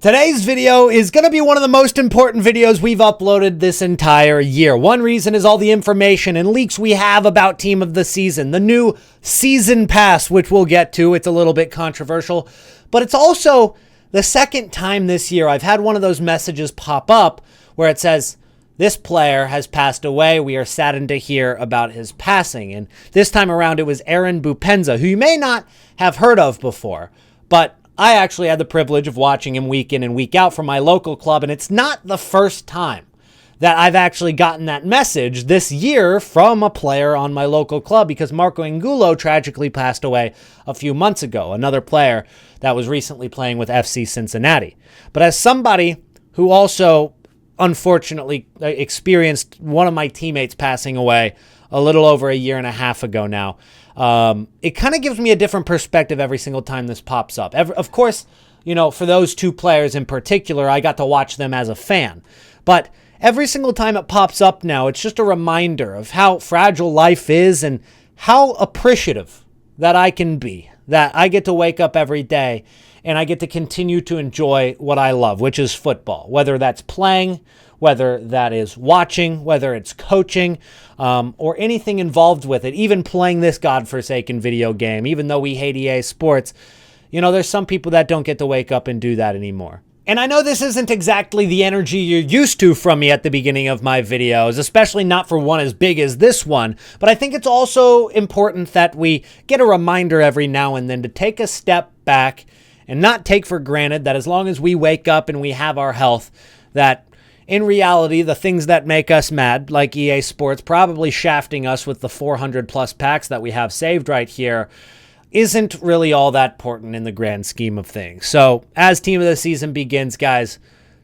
Today's video is going to be one of the most important videos we've uploaded this entire year. One reason is all the information and leaks we have about Team of the Season, the new Season Pass, which we'll get to. It's a little bit controversial, but it's also the second time this year I've had one of those messages pop up where it says, this player has passed away. We are saddened to hear about his passing. And this time around, it was Aaron Bupenza, who you may not have heard of before, but I actually had the privilege of watching him week in and week out for my local club, and it's not the first time that I've actually gotten that message this year from a player on my local club, because Marco Angulo tragically passed away a few months ago, another player that was recently playing with FC Cincinnati. But as somebody who also unfortunately experienced one of my teammates passing away a little over a year and a half ago now, it kind of gives me a different perspective every single time this pops up. Of course, you know, for those two players in particular, I got to watch them as a fan. But every single time it pops up now, it's just a reminder of how fragile life is and how appreciative that I can be, that I get to wake up every day and I get to continue to enjoy what I love, which is football, whether that's playing, whether that is watching, whether it's coaching, or anything involved with it, even playing this godforsaken video game. Even though we hate EA Sports, you know, there's some people that don't get to wake up and do that anymore. And I know this isn't exactly the energy you're used to from me at the beginning of my videos, especially not for one as big as this one, but I think it's also important that we get a reminder every now and then to take a step back and not take for granted that as long as we wake up and we have our health, that in reality, the things that make us mad, like EA Sports probably shafting us with the 400 plus packs that we have saved right here, isn't really all that important in the grand scheme of things. So as Team of the Season begins, guys,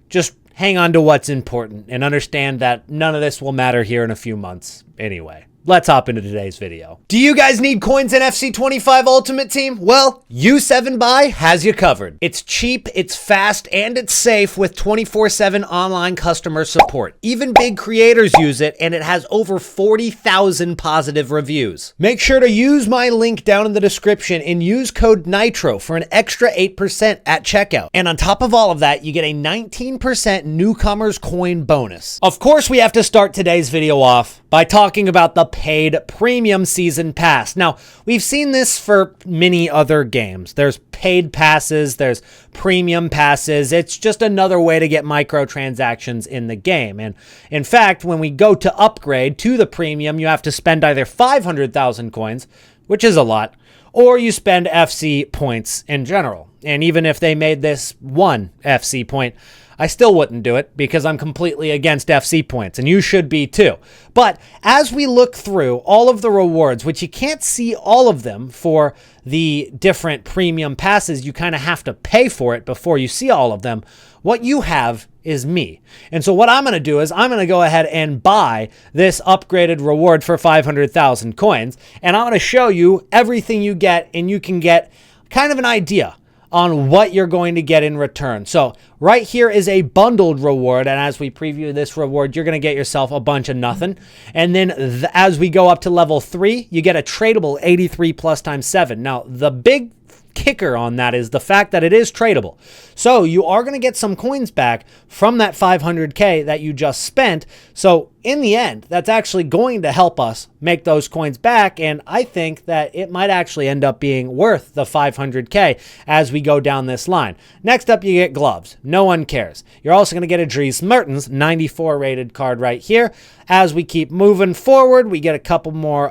just hang on to what's important and understand that none of this will matter here in a few months anyway. Let's hop into today's video. Do you guys need coins in FC25 Ultimate Team? Well, U7Buy has you covered. It's cheap, it's fast, and it's safe with 24/7 online customer support. Even big creators use it, and it has over 40,000 positive reviews. Make sure to use my link down in the description and use code NITRO for an extra 8% at checkout. And on top of all of that, you get a 19% newcomers coin bonus. Of course, we have to start today's video off by talking about the paid premium season pass. Now, we've seen this for many other games. There's paid passes, there's premium passes. It's just another way to get microtransactions in the game. And in fact, when we go to upgrade to the premium, you have to spend either 500,000 coins, which is a lot, or you spend FC points in general. And even if they made this one FC point, I still wouldn't do it because I'm completely against FC points, and you should be too. But as we look through all of the rewards, which you can't see all of them for the different premium passes, you kind of have to pay for it before you see all of them, what you have is me. And so what I'm going to do is I'm going to go ahead and buy this upgraded reward for 500,000 coins, and I'm going to show you everything you get, and you can get kind of an idea on what you're going to get in return. So right here is a bundled reward, and as we preview this reward, you're going to get yourself a bunch of nothing. And then as we go up to level 3, you get a tradable 83 plus times 7. Now, the big kicker on that is the fact that it is tradable. So you are going to get some coins back from that 500K that you just spent. So in the end, that's actually going to help us make those coins back. And I think that it might actually end up being worth the 500K as we go down this line. Next up, you get gloves. No one cares. You're also going to get a Dries Mertens 94 rated card right here. As we keep moving forward, we get a couple more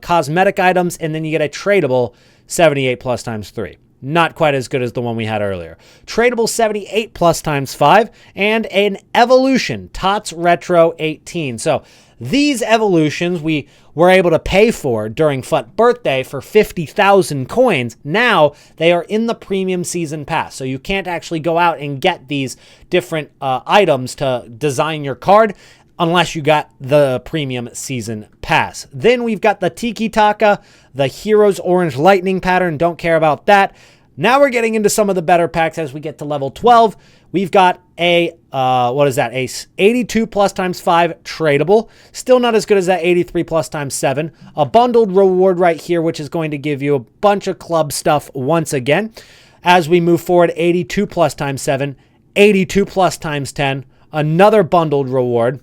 cosmetic items, and then you get a tradable 78 plus times 3. Not quite as good as the one we had earlier. Tradable 78 plus times 5, and an evolution, TOTS Retro 18. So these evolutions we were able to pay for during FUT Birthday for 50,000 coins. Now they are in the premium season pass. So you can't actually go out and get these different items to design your card unless you got the premium season pass. Then we've got the Tiki Taka, the Heroes Orange Lightning pattern. Don't care about that. Now we're getting into some of the better packs as we get to level 12. We've got a, a 82 plus times 5 tradable. Still not as good as that 83 plus times 7. A bundled reward right here, which is going to give you a bunch of club stuff once again. As we move forward, 82 plus times 7. 82 plus times 10, another bundled reward,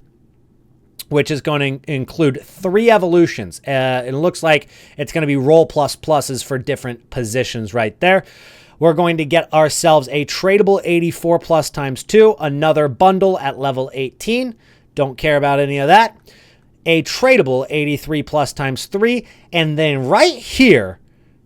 which is going to include 3 evolutions. It looks like it's going to be roll plus pluses for different positions right there. We're going to get ourselves a tradable 84 plus times 2, another bundle at level 18. Don't care about any of that. A tradable 83 plus times 3. And then right here,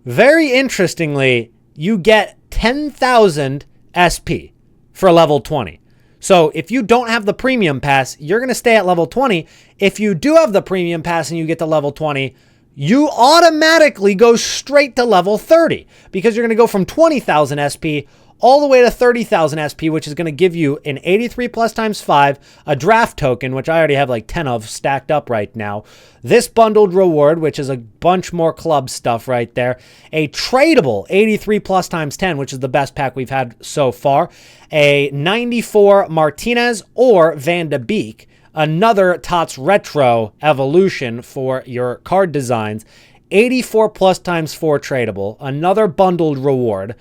very interestingly, you get 10,000 SP for level 20. So if you don't have the premium pass, you're going to stay at level 20. If you do have the premium pass and you get to level 20, you automatically go straight to level 30 because you're going to go from 20,000 SP all the way to 30,000 SP, which is going to give you an 83 plus times 5, a draft token, which I already have like 10 of stacked up right now, this bundled reward, which is a bunch more club stuff right there, a tradable 83 plus times 10, which is the best pack we've had so far, a 94 Martinez or Van de Beek, another TOTS Retro evolution for your card designs, 84 plus times 4 tradable, another bundled reward,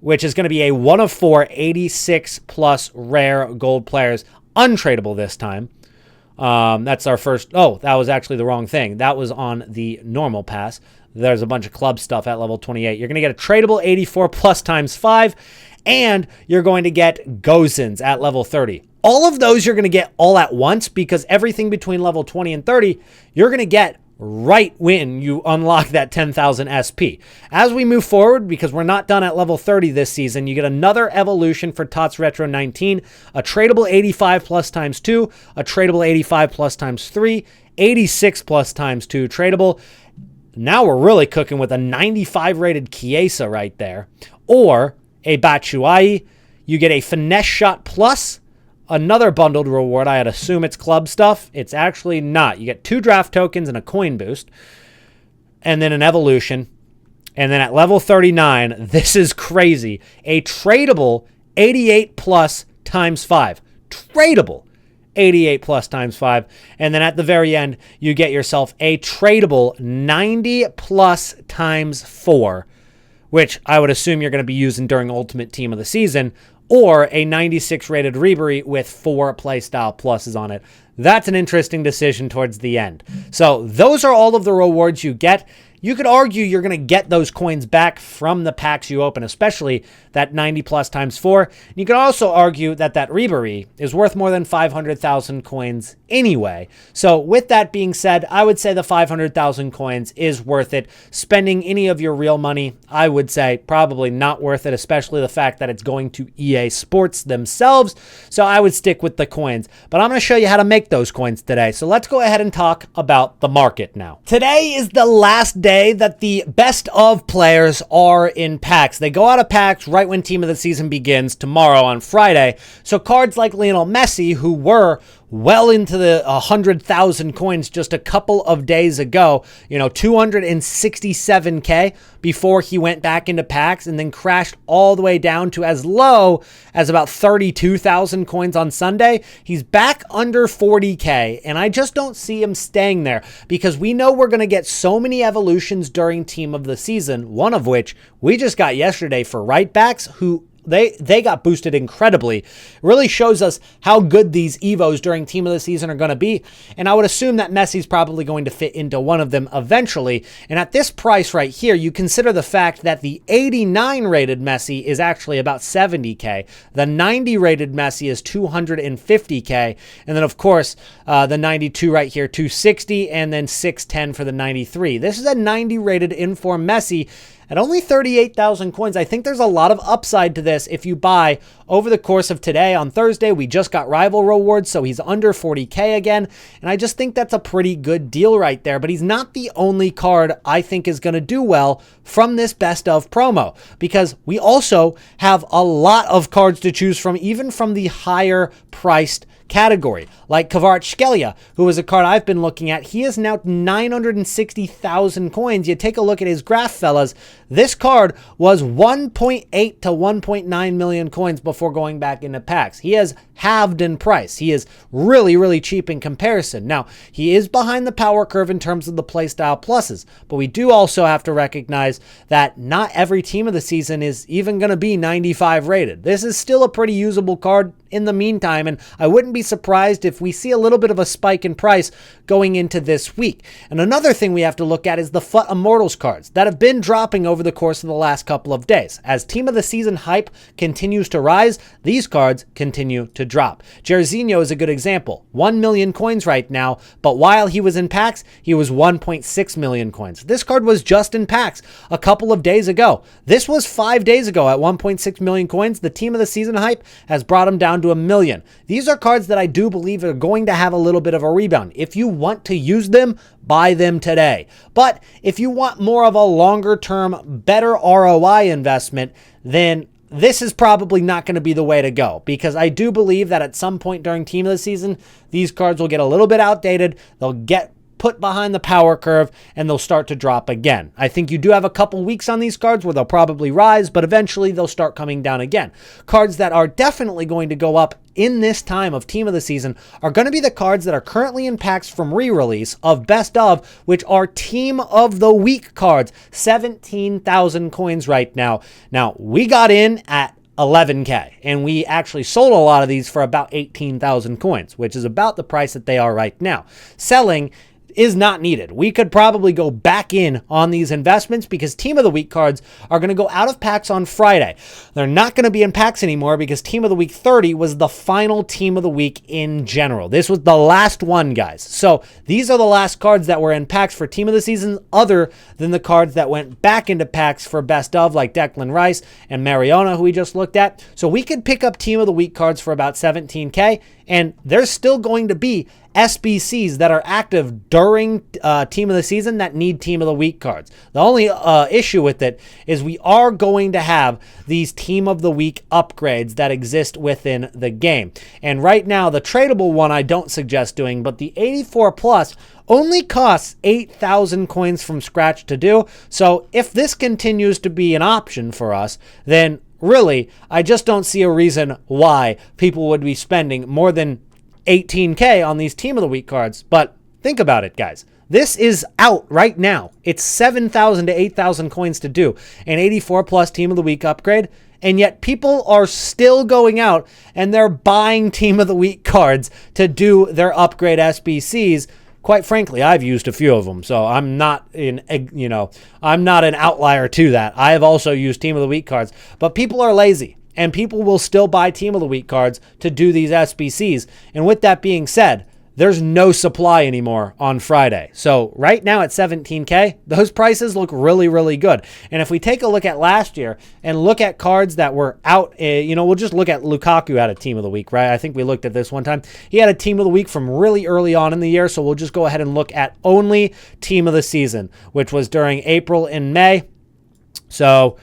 which is going to be a 1 of 4, 86 plus rare gold players, untradeable this time. That's our first. Oh, that was actually the wrong thing. That was on the normal pass. There's a bunch of club stuff at level 28. You're going to get a tradable 84 plus times 5, and you're going to get Gozens at level 30. All of those you're going to get all at once because everything between level 20 and 30, you're going to get right when you unlock that 10,000 SP. As we move forward, because we're not done at level 30 this season, you get another evolution for TOTS Retro 19, a tradable 85 plus times 2, a tradable 85 plus times 3, 86 plus times 2 tradable. Now we're really cooking with a 95 rated Chiesa right there. Or a Batshuayi. You get a Finesse Shot Plus, another bundled reward. I'd assume it's club stuff. It's actually not. You get 2 draft tokens and a coin boost, and then an evolution. And then at level 39, this is crazy, a tradable 88 plus times 5. Tradable 88 plus times 5. And then at the very end, you get yourself a tradable 90 plus times 4, which I would assume you're going to be using during Ultimate Team of the Season, or a 96 rated Rebury with 4 playstyle pluses on it. That's an interesting decision towards the end. So those are all of the rewards you get. You could argue you're going to get those coins back from the packs you open, especially that 90 plus times 4. You could also argue that that Rebury is worth more than 500,000 coins anyway. So with that being said, I would say the 500,000 coins is worth it. Spending any of your real money, I would say probably not worth it, especially the fact that it's going to EA Sports themselves. So I would stick with the coins. But I'm going to show you how to make those coins today. So let's go ahead and talk about the market now. Today is the last day that the best of players are in packs. They go out of packs right when Team of the Season begins tomorrow on Friday. So cards like Lionel Messi, who were well into the 100,000 coins just a couple of days ago, 267K before he went back into packs and then crashed all the way down to as low as about 32,000 coins on Sunday. He's back under 40K, and I just don't see him staying there because we know we're going to get so many evolutions during Team of the Season, one of which we just got yesterday for right backs who they got boosted incredibly. It really shows us how good these Evos during Team of the Season are going to be. And I would assume that Messi's probably going to fit into one of them eventually. And at this price right here, you consider the fact that the 89 rated Messi is actually about 70K. The 90 rated Messi is 250K. And then, of course, the 92 right here, 260, and then 610 for the 93. This is a 90 rated Inform Messi. At only 38,000 coins, I think there's a lot of upside to this if you buy over the course of today. On Thursday, we just got rival rewards, so he's under 40K again, and I just think that's a pretty good deal right there. But he's not the only card I think is going to do well from this best of promo, because we also have a lot of cards to choose from, even from the higher priced category, like Kvaratskhelia, who is a card I've been looking at. He is now 960,000 coins. You take a look at his graph, fellas. This card was 1.8 to 1.9 million coins before going back into packs. He has halved in price. He is really, really cheap in comparison. Now, he is behind the power curve in terms of the playstyle pluses, but we do also have to recognize that not every team of the season is even going to be 95 rated. This is still a pretty usable card in the meantime, and I wouldn't be surprised if we see a little bit of a spike in price going into this week. And another thing we have to look at is the FUT Immortals cards that have been dropping over the course of the last couple of days. As team of the season hype continues to rise, these cards continue to drop. Jairzinho is a good example. 1 million coins right now, but while he was in packs, he was 1.6 million coins. This card was just in packs a couple of days ago. This was 5 days ago at 1.6 million coins. The team of the season hype has brought him down to 1 million. These are cards that I do believe are going to have a little bit of a rebound. If you want to use them, buy them today. But if you want more of a longer term, better ROI investment, then this is probably not going to be the way to go, because I do believe that at some point during team of the season, these cards will get a little bit outdated. They'll get put behind the power curve and they'll start to drop again. I think you do have a couple weeks on these cards where they'll probably rise, but eventually they'll start coming down again. Cards that are definitely going to go up in this time of team of the season are going to be the cards that are currently in packs from re-release of best of, which are team of the week cards. 17,000 coins right now. Now, we got in at 11K, and we actually sold a lot of these for about 18,000 coins, which is about the price that they are right now. Selling is not needed. We could probably go back in on these investments because Team of the Week cards are going to go out of packs on Friday. They're not going to be in packs anymore because Team of the Week 30 was the final Team of the Week in general. This was the last one, guys. So these are the last cards that were in packs for Team of the Season, other than the cards that went back into packs for best of, like Declan Rice and Mariona, who we just looked at. So we could pick up Team of the Week cards for about 17K, and there's still going to be SBCs that are active during Team of the Season that need Team of the Week cards. The only issue with it is we are going to have these Team of the Week upgrades that exist within the game. And right now, the tradable one I don't suggest doing, but the 84 plus only costs 8,000 coins from scratch to do. So if this continues to be an option for us, then really, I just don't see a reason why people would be spending more than 18K on these Team of the Week cards. But think about it, guys. This is out right now. It's 7,000 to 8,000 coins to do an 84 plus Team of the Week upgrade. And yet people are still going out and they're buying Team of the Week cards to do their upgrade SBCs. Quite frankly, I've used a few of them, so I'm not I'm not an outlier to that. I have also used Team of the Week cards, but people are lazy. And people will still buy Team of the Week cards to do these SBCs. And with that being said, there's no supply anymore on Friday. So right now at 17K, those prices look really, really good. And if we take a look at last year and look at cards that were out, we'll just look at Lukaku had a Team of the Week, right? I think we looked at this one time. He had a Team of the Week from really early on in the year. So we'll just go ahead and look at only Team of the Season, which was during April and May. So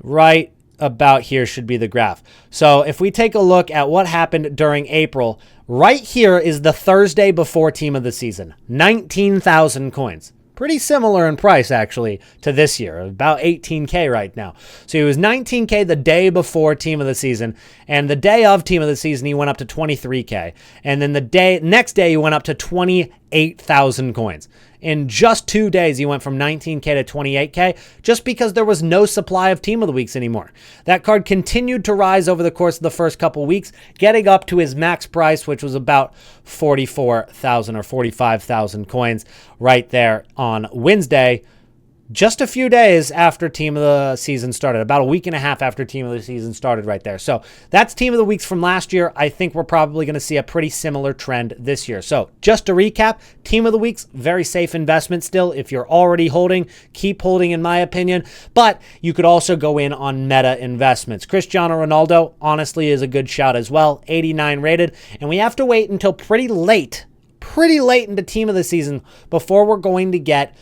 right about here should be the graph. So if we take a look at what happened during April, right here is the Thursday before Team of the Season. 19,000 coins. Pretty similar in price, actually, to this year. About 18K right now. So he was 19K the day before Team of the Season. And the day of Team of the Season, he went up to 23K. And then the next day, he went up to 28,000 coins. In just 2 days, he went from 19K to 28K just because there was no supply of Team of the Weeks anymore. That card continued to rise over the course of the first couple weeks, getting up to his max price, which was about 44,000 or 45,000 coins right there on Wednesday, just a few days after Team of the Season started, about a week and a half after Team of the Season started right there. So that's Team of the Weeks from last year. I think we're probably going to see a pretty similar trend this year. So just to recap, Team of the Weeks, very safe investment still. If you're already holding, keep holding in my opinion, but you could also go in on meta investments. Cristiano Ronaldo honestly is a good shout as well, 89 rated, and we have to wait until pretty late into Team of the Season before we're going to get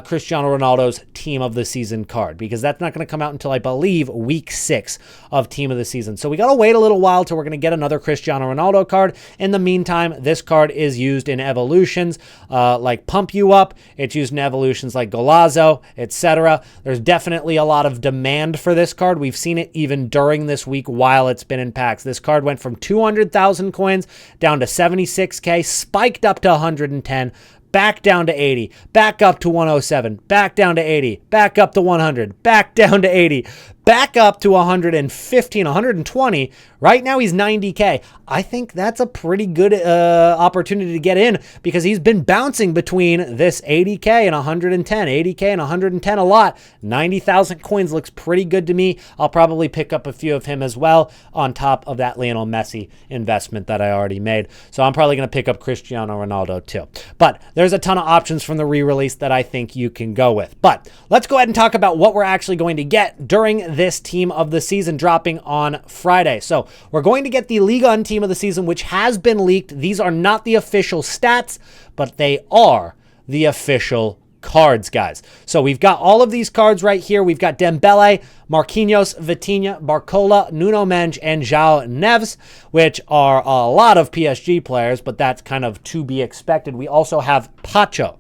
Cristiano Ronaldo's Team of the Season card, because that's not going to come out until, I believe, week 6 of Team of the Season. So we got to wait a little while till we're going to get another Cristiano Ronaldo card. In the meantime, this card is used in evolutions like Pump You Up. It's used in evolutions like Golazo, etc. There's definitely a lot of demand for this card. We've seen it even during this week while it's been in packs. This card went from 200,000 coins down to 76K, spiked up to 110, back down to 80, back up to 107, back down to 80, back up to 100, back down to 80, back up to 115, 120. Right now he's 90K. I think that's a pretty good opportunity to get in, because he's been bouncing between this 80K and 110, 80K and 110 a lot. 90,000 coins looks pretty good to me. I'll probably pick up a few of him as well on top of that Lionel Messi investment that I already made. So I'm probably going to pick up Cristiano Ronaldo too. But there's a ton of options from the re-release that I think you can go with. But let's go ahead and talk about what we're actually going to get during this Team of the Season dropping on Friday. So we're going to get the Ligue 1 Team of the Season, which has been leaked. These are not the official stats, but they are the official cards, guys. So we've got all of these cards right here. We've got Dembele, Marquinhos, Vitinha, Barcola, Nuno Mendes, and João Neves, which are a lot of PSG players, but that's kind of to be expected. We also have Pacho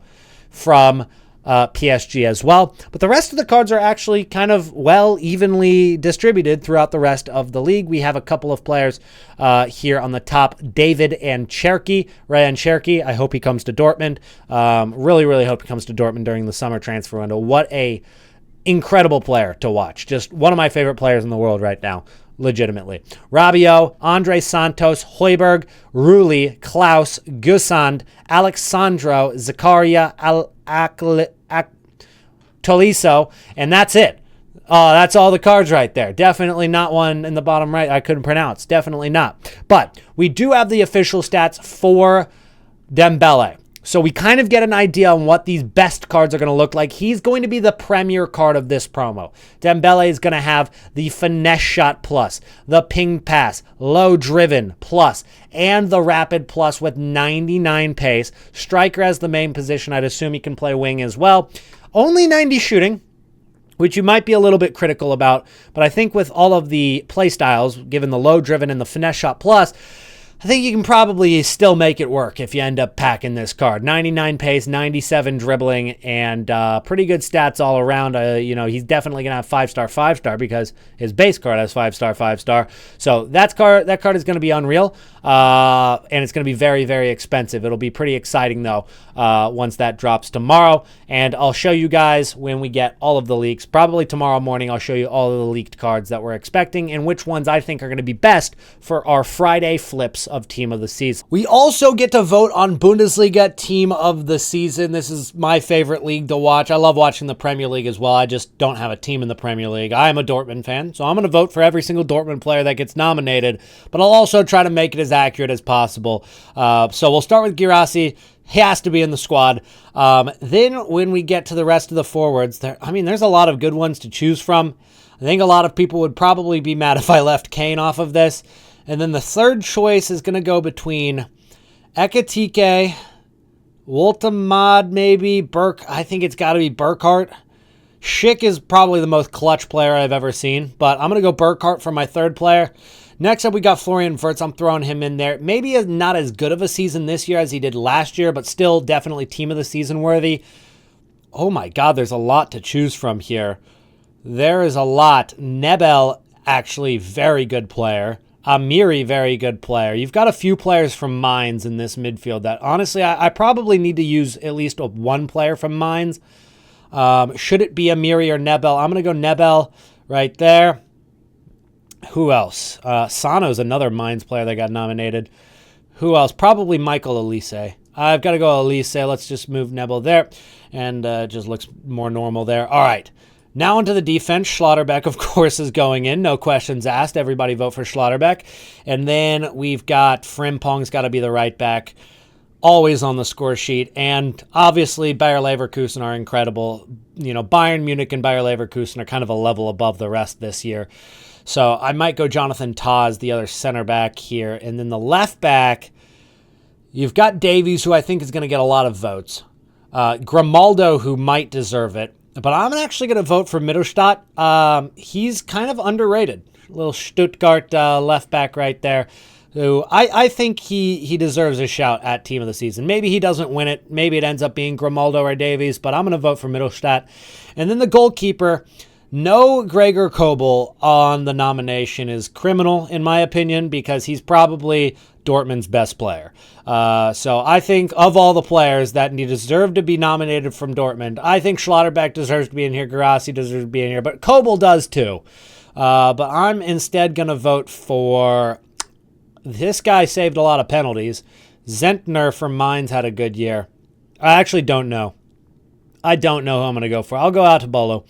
from PSG as well. But the rest of the cards are actually kind of well evenly distributed throughout the rest of the league. We have a couple of players here on the top, David and Cherky, Ryan Cherky. I hope he comes to Dortmund. Really, really hope he comes to Dortmund during the summer transfer window. What a incredible player to watch. Just one of my favorite players in the world right now. Legitimately. Rabiot, Andre Santos, Højbjerg, Rulli, Klaus, Gusand, Alexandro, Zakaria, Tolisso, and that's it. That's all the cards right there. Definitely not one in the bottom right I couldn't pronounce. Definitely not. But we do have the official stats for Dembele. So we kind of get an idea on what these best cards are going to look like. He's going to be the premier card of this promo. Dembele is going to have the Finesse Shot Plus, the Ping Pass, Low Driven Plus, and the Rapid Plus with 99 pace. Striker as the main position. I'd assume he can play wing as well. Only 90 shooting, which you might be a little bit critical about. But I think with all of the play styles, given the Low Driven and the Finesse Shot Plus, I think you can probably still make it work if you end up packing this card. 99 pace, 97 dribbling, and pretty good stats all around. He's definitely going to have 5-star, 5-star because his base card has 5-star, 5-star. So that card is going to be unreal, and it's going to be very, very expensive. It'll be pretty exciting, though, once that drops tomorrow. And I'll show you guys when we get all of the leaks. Probably tomorrow morning, I'll show you all of the leaked cards that we're expecting and which ones I think are going to be best for our Friday flips of Team of the Season. We also get to vote on Bundesliga Team of the Season. This is my favorite league to watch. I love watching the Premier League as well. I just don't have a team in the Premier League. I am a Dortmund fan, so I'm going to vote for every single Dortmund player that gets nominated, but I'll also try to make it as accurate as possible. So we'll start with Guirassy. He has to be in the squad. Then when we get to the rest of the forwards, there's a lot of good ones to choose from. I think a lot of people would probably be mad if I left Kane off of this. And then the third choice is going to go between Ekitike, Woltemade maybe, Burke. I think it's got to be Burkhart. Schick is probably the most clutch player I've ever seen, but I'm going to go Burkhart for my third player. Next up, we got Florian Wirtz. I'm throwing him in there. Maybe not as good of a season this year as he did last year, but still definitely Team of the Season worthy. Oh my God, there's a lot to choose from here. There is a lot. Nebel, actually, very good player. Amiri, very good player. You've got a few players from Mainz in this midfield that, honestly, I probably need to use at least one player from Mainz. Should it be Amiri or Nebel? I'm going to go Nebel right there. Who else? Sano's another Mainz player that got nominated. Who else? Probably Michael Elise. I've got to go Elise. Let's just move Nebel there. And it just looks more normal there. All right. Now into the defense. Schlotterbeck, of course, is going in. No questions asked. Everybody vote for Schlotterbeck. And then we've got Frimpong's got to be the right back. Always on the score sheet. And obviously, Bayer Leverkusen are incredible. Bayern Munich and Bayer Leverkusen are kind of a level above the rest this year. So I might go Jonathan Tah as the other center back here. And then the left back, you've got Davies, who I think is going to get a lot of votes. Grimaldo, who might deserve it. But I'm actually going to vote for Mittelstadt. He's kind of underrated. Little Stuttgart left back right there. Who I think he deserves a shout at Team of the Season. Maybe he doesn't win it. Maybe it ends up being Grimaldo or Davies. But I'm going to vote for Mittelstadt. And then the goalkeeper. No Gregor Kobel on the nomination is criminal, in my opinion, because he's probably Dortmund's best player. So I think of all the players that deserve to be nominated from Dortmund, I think Schlotterbeck deserves to be in here, Guirassy deserves to be in here, but Kobel does too. But I'm instead going to vote for... This guy saved a lot of penalties. Zentner from Mainz had a good year. I actually don't know. I don't know who I'm going to go for. I'll go out to Bolo.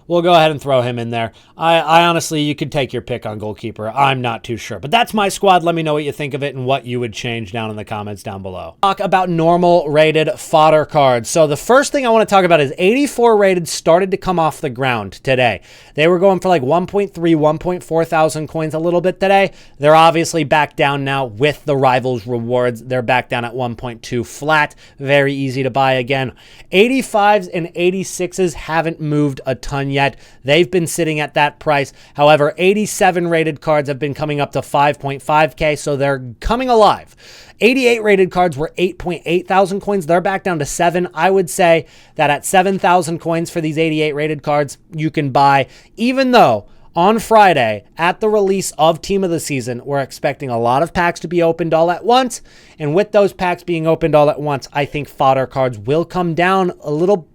We'll go ahead and throw him in there. I honestly, you could take your pick on goalkeeper. I'm not too sure. But that's my squad. Let me know what you think of it and what you would change down in the comments down below. Talk about normal rated fodder cards. So the first thing I want to talk about is 84 rated started to come off the ground today. They were going for like 1.3, 1.4 thousand coins a little bit today. They're obviously back down now with the Rivals rewards. They're back down at 1.2 flat. Very easy to buy again. 85s and 86s haven't moved a ton yet. They've been sitting at that price. However, 87 rated cards have been coming up to 5.5K, so they're coming alive. 88 rated cards were 8.8 thousand coins. They're back down to 7. I would say that at 7,000 coins for these 88 rated cards, you can buy, even though on Friday, at the release of Team of the Season, we're expecting a lot of packs to be opened all at once. And with those packs being opened all at once, I think fodder cards will come down a little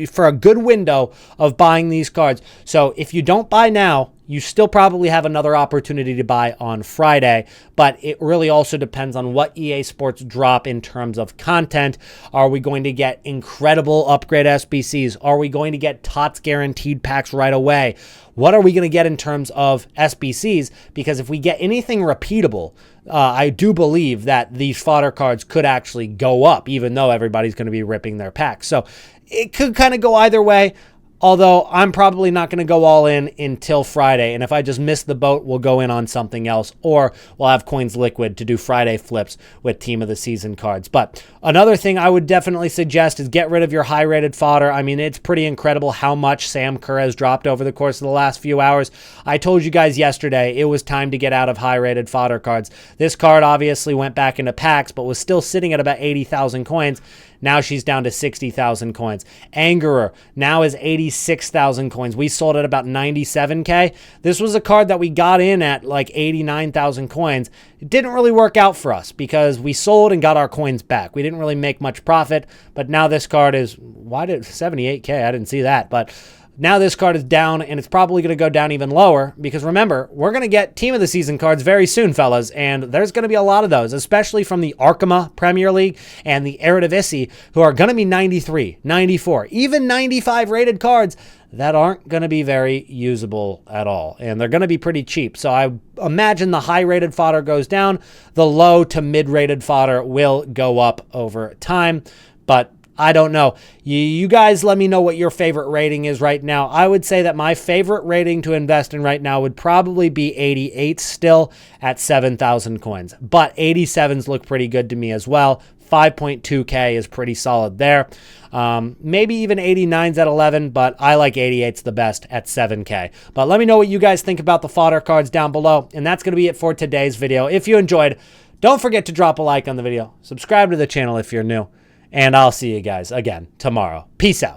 for a good window of buying these cards. So if you don't buy now, you still probably have another opportunity to buy on Friday, but it really also depends on what EA Sports drop in terms of content. Are we going to get incredible upgrade SBCs? Are we going to get TOTS guaranteed packs right away? What are we going to get in terms of SBCs? Because if we get anything repeatable, I do believe that these fodder cards could actually go up, even though everybody's going to be ripping their packs. So it could kind of go either way. Although I'm probably not going to go all in until Friday. And if I just miss the boat, we'll go in on something else. Or we'll have coins liquid to do Friday flips with Team of the Season cards. But another thing I would definitely suggest is get rid of your high-rated fodder. I mean, it's pretty incredible how much Sam Kerr has dropped over the course of the last few hours. I told you guys yesterday it was time to get out of high-rated fodder cards. This card obviously went back into packs, but was still sitting at about 80,000 coins. Now she's down to 60,000 coins. Angerer now is 86,000 coins. We sold at about 97K. This was a card that we got in at like 89,000 coins. It didn't really work out for us because we sold and got our coins back. We didn't really make much profit, but now this card is, why did 78K? I didn't see that, but now this card is down, and it's probably going to go down even lower because, remember, we're going to get Team of the Season cards very soon, fellas, and there's going to be a lot of those, especially from the Arkema Premier League and the Eredivisie, who are going to be 93, 94, even 95 rated cards that aren't going to be very usable at all, and they're going to be pretty cheap. So I imagine the high-rated fodder goes down, the low to mid-rated fodder will go up over time, but I don't know. You guys let me know what your favorite rating is right now. I would say that my favorite rating to invest in right now would probably be 88 still at 7,000 coins. But 87s look pretty good to me as well. 5.2K is pretty solid there. Maybe even 89s at 11, but I like 88s the best at 7K. But let me know what you guys think about the fodder cards down below. And that's going to be it for today's video. If you enjoyed, don't forget to drop a like on the video. Subscribe to the channel if you're new. And I'll see you guys again tomorrow. Peace out.